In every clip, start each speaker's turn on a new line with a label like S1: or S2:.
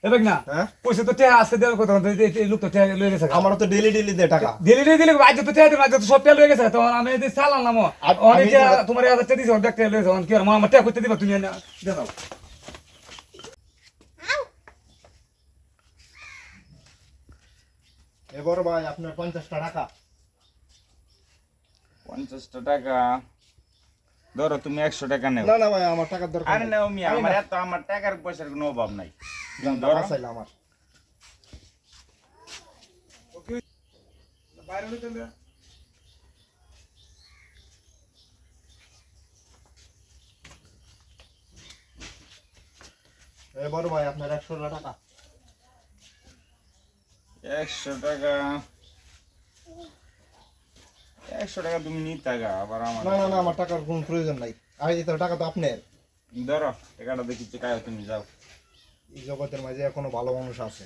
S1: এবার না
S2: হ্যাঁ
S1: পয়সা তো টেহা আছে দেওয়ার কথা এই লোক তো টেহা লয়ে গেছে
S2: আমার তো ডেলি ডেলি দে টাকা
S1: দিলি দিলি আজ তো টেহা আজ তো সব টেহা লয়ে গেছে তো আমি যদি চালাম না অনেক তোমার হাজার টাকা দিছো ব্যাগ টেহা লয়ে যাও কি আর আমার টেহা করতে দিবা তুমি না দাও
S2: এবার ভাই আপনার 50টা টাকা
S3: 50টা টাকা ধরো তুমি 100 টাকা নেও।
S2: না না ভাই আমার টাকার দরকার
S3: আরে নাও মিয়া, আমার টাকার পয়সার কোনো অভাব নাই।
S2: ধরো চাইলে আমার
S1: বাইরে হলে চলে
S2: এবার ভাই আপনার 100টা টাকা
S3: 100 টাকা 100 টাকা তুমি নিতে গা আবার আমার।
S2: না না না আমার টাকার কোনো প্রয়োজন নাই আর এই তো টাকা তো আপনার
S3: ধরো টাকাটা দেখি কায় তুমি যাও।
S2: এই জগতের মাঝে এখনো ভালো মানুষ আছে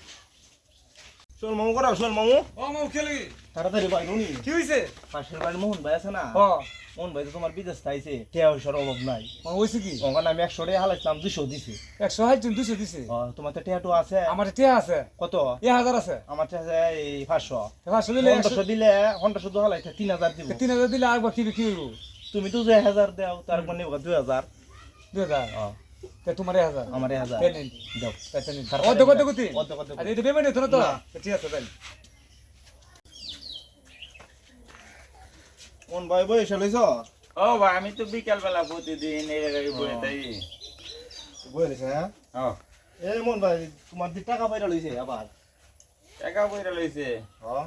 S2: শোন মামু করাও শোন মামু
S1: ও মাউ খেলি
S2: তাড়াতাড়ি ভাই নুনি
S1: কি হইছে
S2: পাশের বাড়ি মোহন ভাই আছে না
S1: হ
S2: মোহন ভাই তো তোমার বিদেশ থাইছে টিয়া পয়সার অভাব নাই
S1: হইছে কি
S2: ওখানে আমি 100 টাকা হালাইছিলাম 200 দিছে
S1: 160 200 দিছে
S2: তোমার তো টিয়াটু আছে
S1: আমার টেহা আছে
S2: কত
S1: 1000 আছে
S2: আমার আছে এই 500
S1: এবার শুনিলে
S2: 500 দিলে ঘন্টা শুধু হালাইতে 3000 দিব
S1: 3000 দিলে আর কি কি হইব
S2: তুমি তো যে 1000 দাও তারপর নিব 2000
S1: 2000 তে তোমার 1000
S2: আমার 1000
S1: পেন
S2: দাও
S1: পেন অর্ধ কত গতি
S2: অর্ধ কত
S1: আরে এটা পেমেন্ট হতো না তো
S2: না।
S1: ঠিক আছে তাই
S2: কোন ভাই বয়স লইছ
S3: ও ভাই আমি তো বিকাল বেলা প্রতিদিন এই জায়গায় বসে তাই।
S2: বয়স হ্যাঁ
S3: ও
S2: এই মন ভাই তোমার দি টাকা পাইরা লইছে আবার
S3: টাকা পয়সা লইছে
S2: হ্যাঁ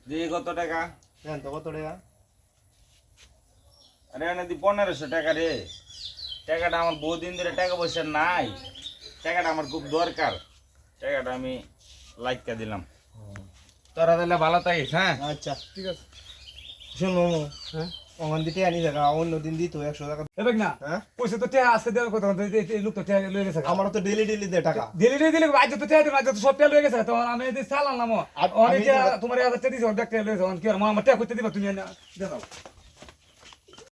S3: যে কত টাকা?
S2: দেন তো কত টাকা
S3: আরে এনে দি 1500 টাকা রে। টাকাটা আমার বহুদিন ধরে টাকা পয়সা নাই, টাকাটা আমার খুব দরকার, টাকাটা আমি লাইকা দিলাম। তোরা তাহলে ভালো থাকিস। হ্যাঁ
S2: আচ্ছা
S1: ঠিক আছে
S2: শুন মামু
S1: হ্যাঁ
S2: ওখান দিতে আনি টাকা অন্য দিন দিত 100 টাকা
S1: এবার না
S2: হ্যাঁ
S1: পয়সা তো টেহা আছে দেওয়ার কথা এই লোক তো টেহা লয়ে গেছে
S2: আমার তো ডেলি ডেলি দে টাকা
S1: দিলি দিলি আজ তো টেহা আজ তো সব টেহা লয়ে গেছে তো আমি যদি চালাম না অনেক তোমার হাজার টাকা দিছো ব্যাগ টেহা লয়ে যাও কি আর আমার টেহা করতে দিবা তুমি না দাও